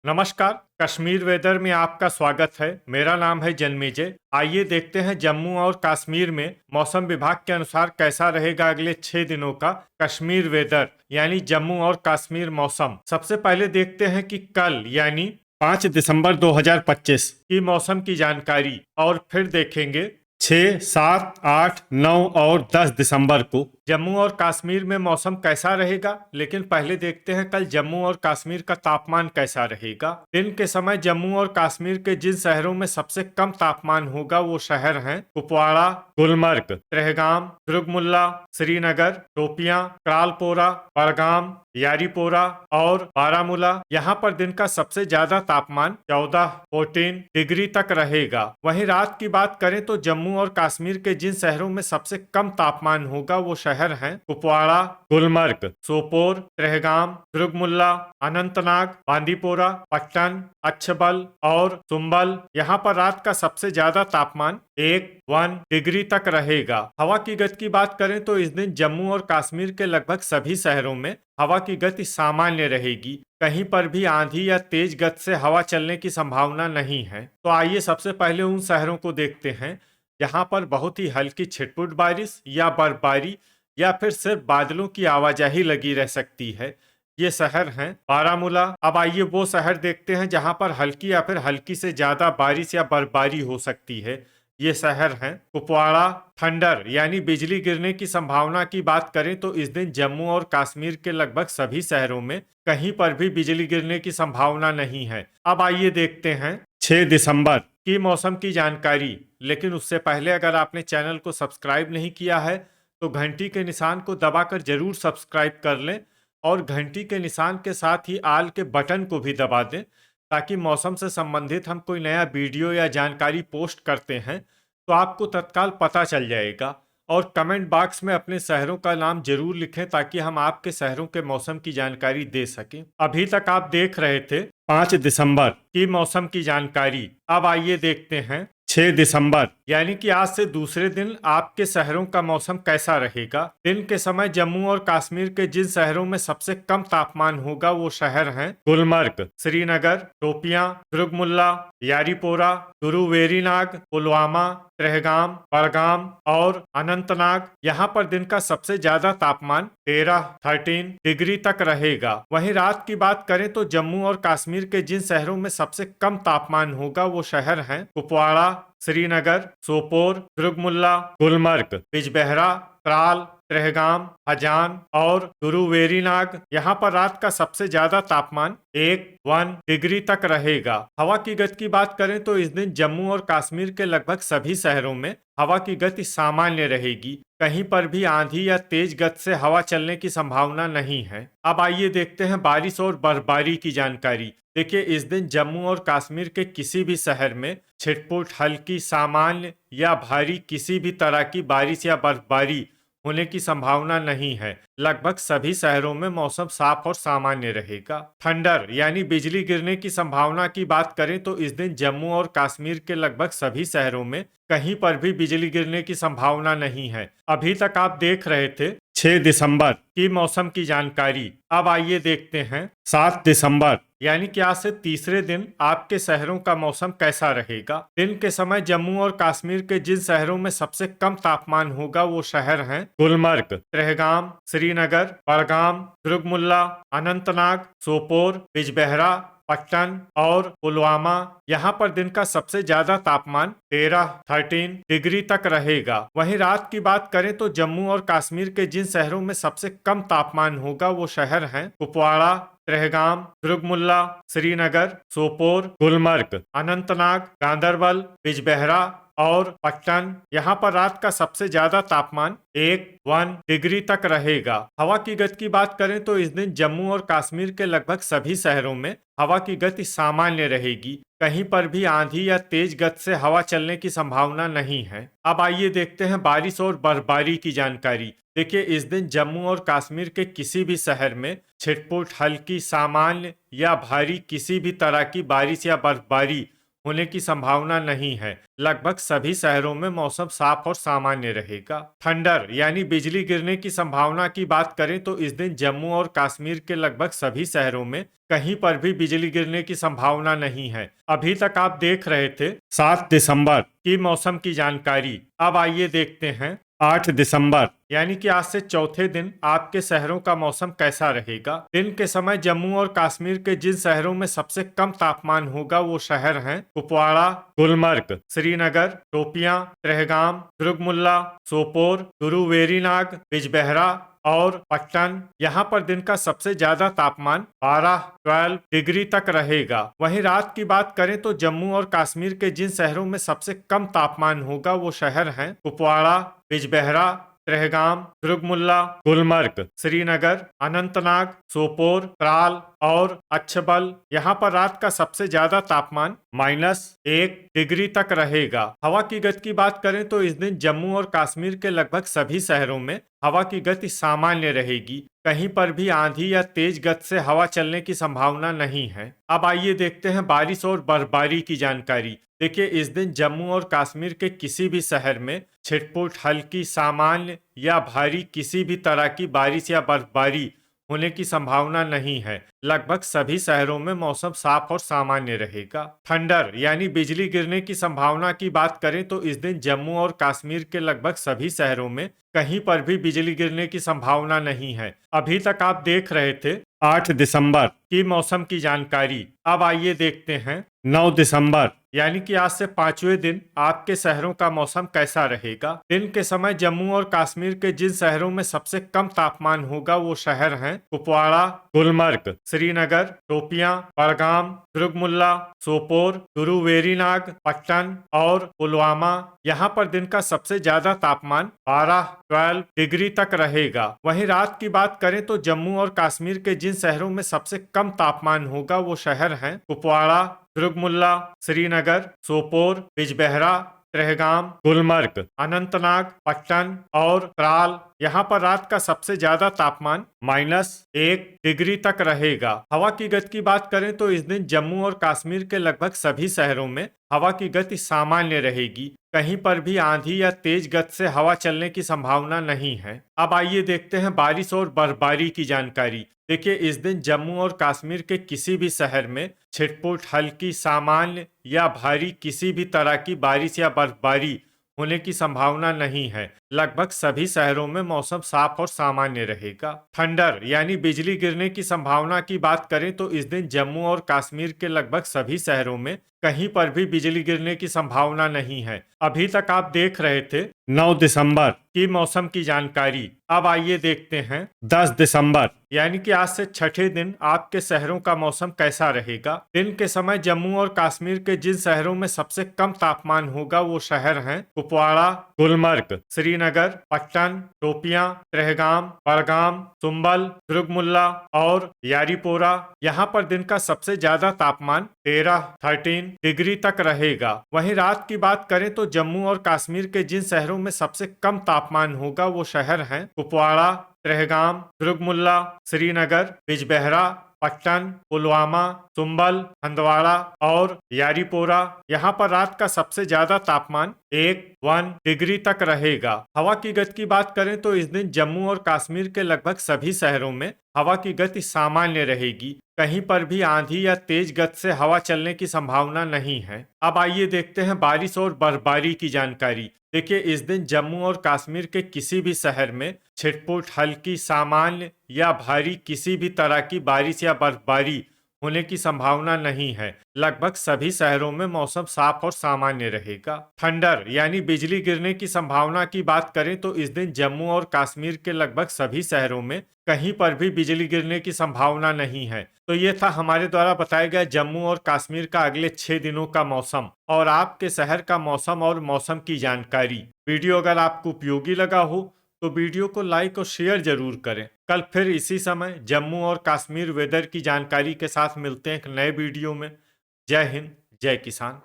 नमस्कार। कश्मीर वेदर में आपका स्वागत है। मेरा नाम है जन्मेजय। आइए देखते हैं जम्मू और कश्मीर में मौसम विभाग के अनुसार कैसा रहेगा अगले 6 दिनों का कश्मीर वेदर यानी जम्मू और कश्मीर मौसम। सबसे पहले देखते हैं कि कल यानी 5 दिसंबर 2025 की मौसम की जानकारी और फिर देखेंगे 6, 7, 8, 9 और 10 दिसंबर को जम्मू और कश्मीर में मौसम कैसा रहेगा। लेकिन पहले देखते हैं कल जम्मू और कश्मीर का तापमान कैसा रहेगा। दिन के समय जम्मू और कश्मीर के जिन शहरों में सबसे कम तापमान होगा वो शहर हैं कुपवाड़ा, गुलमर्ग, त्रेहगाम, दुर्गमुल्ला, श्रीनगर, शोपियां, क्रालपोरा, बड़गाम, यारीपोरा और बारामूला। यहाँ पर दिन का सबसे ज्यादा तापमान 14 डिग्री तक रहेगा। वहीं रात की बात करें तो जम्मू और कश्मीर के जिन शहरों में सबसे कम तापमान होगा वो शहर हैं कुपवाड़ा, गुलमर्ग, सोपोर, त्रेहगाम, दुर्गमुल्ला, अनंतनाग, बांदीपोरा, पट्टन, अच्छबल और सुंबल। यहाँ पर रात का सबसे ज्यादा तापमान 1 डिग्री तक रहेगा। हवा की गति की बात करें तो इस दिन जम्मू और कश्मीर के लगभग सभी शहरों में हवा की गति सामान्य रहेगी। कहीं पर भी आंधी या तेज गति से हवा चलने की संभावना नहीं है। तो आइए सबसे पहले उन शहरों को देखते हैं जहां पर बहुत ही हल्की छिटपुट बारिश या बर्फबारी या फिर सिर्फ बादलों की आवाजाही लगी रह सकती है। ये शहर हैं बारामूला। अब आइए वो शहर देखते हैं जहां पर हल्की या फिर हल्की से ज्यादा बारिश या बर्फबारी हो सकती है। ये शहर हैं कुपवाड़ा। थंडर यानी बिजली गिरने की संभावना की बात करें तो इस दिन जम्मू और कश्मीर के लगभग सभी शहरों में कहीं पर भी बिजली गिरने की संभावना नहीं है। अब आइए देखते हैं 6 दिसंबर की मौसम की जानकारी। लेकिन उससे पहले अगर आपने चैनल को सब्सक्राइब नहीं किया है तो घंटी के निशान को दबाकर जरूर सब्सक्राइब कर लें और घंटी के निशान के साथ ही आल के बटन को भी दबा दें ताकि मौसम से संबंधित हम कोई नया वीडियो या जानकारी पोस्ट करते हैं तो आपको तत्काल पता चल जाएगा। और कमेंट बॉक्स में अपने शहरों का नाम जरूर लिखें ताकि हम आपके शहरों के मौसम की जानकारी दे सकें। अभी तक आप देख रहे थे 5 दिसंबर की मौसम की जानकारी। अब आइए देखते हैं 6 दिसंबर यानी कि आज से दूसरे दिन आपके शहरों का मौसम कैसा रहेगा। दिन के समय जम्मू और कश्मीर के जिन शहरों में सबसे कम तापमान होगा वो शहर हैं गुलमर्ग, श्रीनगर, शोपियां, दुर्गमुल्ला, यारीपोरा, गुरुवेरीनाग, पुलवामा, त्रेहगाम, बड़गाम और अनंतनाग। यहाँ पर दिन का सबसे ज्यादा तापमान 13 डिग्री तक रहेगा। वहीं रात की बात करें तो जम्मू और कश्मीर के जिन शहरों में सबसे कम तापमान होगा वो शहर हैं कुपवाड़ा, श्रीनगर, सोपोर, दुर्गमुल्ला, गुलमर्ग, बिजबेहरा, त्राल, त्रेहगाम, हजान और गुरुवेरीनाग। यहाँ पर रात का सबसे ज्यादा तापमान 1 डिग्री तक रहेगा। हवा की गति की बात करें तो इस दिन जम्मू और कश्मीर के लगभग सभी शहरों में हवा की गति सामान्य रहेगी। कहीं पर भी आंधी या तेज गति से हवा चलने की संभावना नहीं है। अब आइए देखते हैं बारिश और बर्फबारी की जानकारी। देखिए इस दिन जम्मू और कश्मीर के किसी भी शहर में छिटपुट, हल्की, सामान्य या भारी किसी भी तरह की बारिश या बर्फबारी होने की संभावना नहीं है। लगभग सभी शहरों में मौसम साफ और सामान्य रहेगा। थंडर यानी बिजली गिरने की संभावना की बात करें तो इस दिन जम्मू और कश्मीर के लगभग सभी शहरों में कहीं पर भी बिजली गिरने की संभावना नहीं है। अभी तक आप देख रहे थे 6 दिसंबर की मौसम की जानकारी। अब आइए देखते हैं 7 दिसंबर यानी कि आज से तीसरे दिन आपके शहरों का मौसम कैसा रहेगा। दिन के समय जम्मू और कश्मीर के जिन शहरों में सबसे कम तापमान होगा वो शहर हैं गुलमर्ग, त्रेहगाम, श्रीनगर, बड़गाम, दुर्गमुल्ला, अनंतनाग, सोपोर, बिजबेहरा, पट्टन और पुलवामा। यहाँ पर दिन का सबसे ज्यादा तापमान 13 डिग्री तक रहेगा। वहीं रात की बात करें तो जम्मू और कश्मीर के जिन शहरों में सबसे कम तापमान होगा वो शहर हैं कुपवाड़ा, त्रेहगाम, दुर्गमुल्ला, श्रीनगर, सोपोर, गुलमर्ग, अनंतनाग, गांदरबल, बिजबेहरा और पट्टन। यहाँ पर रात का सबसे ज्यादा तापमान 1 डिग्री तक रहेगा। हवा की गति की बात करें तो इस दिन जम्मू और कश्मीर के लगभग सभी शहरों में हवा की गति सामान्य रहेगी। कहीं पर भी आंधी या तेज गति से हवा चलने की संभावना नहीं है। अब आइए देखते हैं बारिश और बर्फबारी की जानकारी। देखिए इस दिन जम्मू और कश्मीर के किसी भी शहर में छिटपुट, हल्की, सामान्य या भारी किसी भी तरह की बारिश या बर्फबारी होने की संभावना नहीं है। लगभग सभी शहरों में मौसम साफ और सामान्य रहेगा। थंडर यानी बिजली गिरने की संभावना की बात करें तो इस दिन जम्मू और कश्मीर के लगभग सभी शहरों में कहीं पर भी बिजली गिरने की संभावना नहीं है। अभी तक आप देख रहे थे 7 दिसंबर की मौसम की जानकारी। अब आइए देखते हैं 8 दिसंबर यानी कि आज से चौथे दिन आपके शहरों का मौसम कैसा रहेगा। दिन के समय जम्मू और कश्मीर के जिन शहरों में सबसे कम तापमान होगा वो शहर हैं कुपवाड़ा, गुलमर्ग, श्रीनगर, शोपियां, ट्रहगाम, दुर्गमुल्ला, सोपोर, गुरु वेरीनाग, बिजबेहरा और पट्टन। यहाँ पर दिन का सबसे ज्यादा तापमान 12 डिग्री तक रहेगा। वहीं रात की बात करें तो जम्मू और कश्मीर के जिन शहरों में सबसे कम तापमान होगा वो शहर हैं कुपवाड़ा, बिजबेहरा, ट्रहगाम, दुर्गमुल्ला, गुलमर्ग, श्रीनगर, अनंतनाग, सोपोर, त्राल और अच्छबल। यहाँ पर रात का सबसे ज्यादा तापमान -1 डिग्री तक रहेगा। हवा की गति की बात करें तो इस दिन जम्मू और कश्मीर के लगभग सभी शहरों में हवा की गति सामान्य रहेगी। कहीं पर भी आंधी या तेज गति से हवा चलने की संभावना नहीं है। अब आइए देखते हैं बारिश और बर्फबारी की जानकारी। देखिए इस दिन जम्मू और कश्मीर के किसी भी शहर में छिटपुट, हल्की, सामान्य या भारी किसी भी तरह की बारिश या बर्फबारी होने की संभावना नहीं है। लगभग सभी शहरों में मौसम साफ और सामान्य रहेगा। थंडर यानी बिजली गिरने की संभावना की बात करें तो इस दिन जम्मू और कश्मीर के लगभग सभी शहरों में कहीं पर भी बिजली गिरने की संभावना नहीं है। अभी तक आप देख रहे थे 8 दिसंबर की मौसम की जानकारी। अब आइए देखते हैं 9 दिसंबर यानी कि आज से 5वें दिन आपके शहरों का मौसम कैसा रहेगा। दिन के समय जम्मू और कश्मीर के जिन शहरों में सबसे कम तापमान होगा वो शहर हैं कुपवाड़ा, गुलमर्ग, श्रीनगर, शोपियां, बड़गाम, दुर्गमुल्ला, सोपोर, गुरु वेरीनाग, पट्टन और पुलवामा। यहाँ पर दिन का सबसे ज्यादा तापमान 12 डिग्री तक रहेगा। वहीं रात की बात करें तो जम्मू और कश्मीर के जिन शहरों में सबसे कम तापमान होगा वो शहर हैं कुपवाड़ा, दुर्गमुल्ला, श्रीनगर, सोपोर, बिजबेहरा, ट्रहगाम, गुलमर्ग, अनंतनाग, पट्टन और त्राल। यहाँ पर रात का सबसे ज्यादा तापमान -1 डिग्री तक रहेगा। हवा की गति की बात करें तो इस दिन जम्मू और कश्मीर के लगभग सभी शहरों में हवा की गति सामान्य रहेगी। कहीं पर भी आंधी या तेज गति से हवा चलने की संभावना नहीं है। अब आइए देखते हैं बारिश और बर्फबारी की जानकारी। देखिए इस दिन जम्मू और कश्मीर के किसी भी शहर में छिटपुट, हल्की, सामान्य या भारी किसी भी तरह की बारिश या बर्फबारी होने की संभावना नहीं है। लगभग सभी शहरों में मौसम साफ और सामान्य रहेगा। थंडर यानी बिजली गिरने की संभावना की बात करें तो इस दिन जम्मू और कश्मीर के लगभग सभी शहरों में कहीं पर भी बिजली गिरने की संभावना नहीं है। अभी तक आप देख रहे थे 9 दिसंबर की मौसम की जानकारी। अब आइए देखते हैं 10 दिसंबर यानी कि आज से छठे दिन आपके शहरों का मौसम कैसा रहेगा। दिन के समय जम्मू और कश्मीर के जिन शहरों में सबसे कम तापमान होगा वो शहर हैं कुपवाड़ा, गुलमर्ग, श्रीनगर, पट्टन, शोपियां, ट्रहगाम, बड़गाम, सुंबल, दुर्गमुल्ला और यारीपोरा। यहाँ पर दिन का सबसे ज्यादा तापमान 13 डिग्री तक रहेगा। वहीं रात की बात करें तो जम्मू और कश्मीर के जिन शहरों में सबसे कम तापमान होगा वो शहर हैं कुपवाड़ा, ट्रहगाम, दुर्गमुल्ला, श्रीनगर, बिजबेहरा, पट्टन, पुलवामा, सुंबल, हंदवाड़ा और यारीपोरा। यहाँ पर रात का सबसे ज्यादा तापमान 1 डिग्री तक रहेगा। हवा की गति की बात करें तो इस दिन जम्मू और कश्मीर के लगभग सभी शहरों में हवा की गति सामान्य रहेगी। कहीं पर भी आंधी या तेज गति से हवा चलने की संभावना नहीं है। अब आइए देखते हैं बारिश और बर्फबारी की जानकारी। देखिए इस दिन जम्मू और कश्मीर के किसी भी शहर में छिटपुट, हल्की, सामान्य या भारी किसी भी तरह की बारिश या बर्फबारी होने की संभावना नहीं है। लगभग सभी शहरों में मौसम साफ और सामान्य रहेगा। थंडर यानी बिजली गिरने की संभावना की बात करें तो इस दिन जम्मू और कश्मीर के लगभग सभी शहरों में कहीं पर भी बिजली गिरने की संभावना नहीं है। तो ये था हमारे द्वारा बताया गया जम्मू और कश्मीर का अगले 6 दिनों का मौसम और आपके शहर का मौसम और मौसम की जानकारी। वीडियो अगर आपको उपयोगी लगा हो तो वीडियो को लाइक और शेयर जरूर करें। कल फिर इसी समय जम्मू और कश्मीर वेदर की जानकारी के साथ मिलते हैं एक नए वीडियो में। जय हिंद, जय किसान।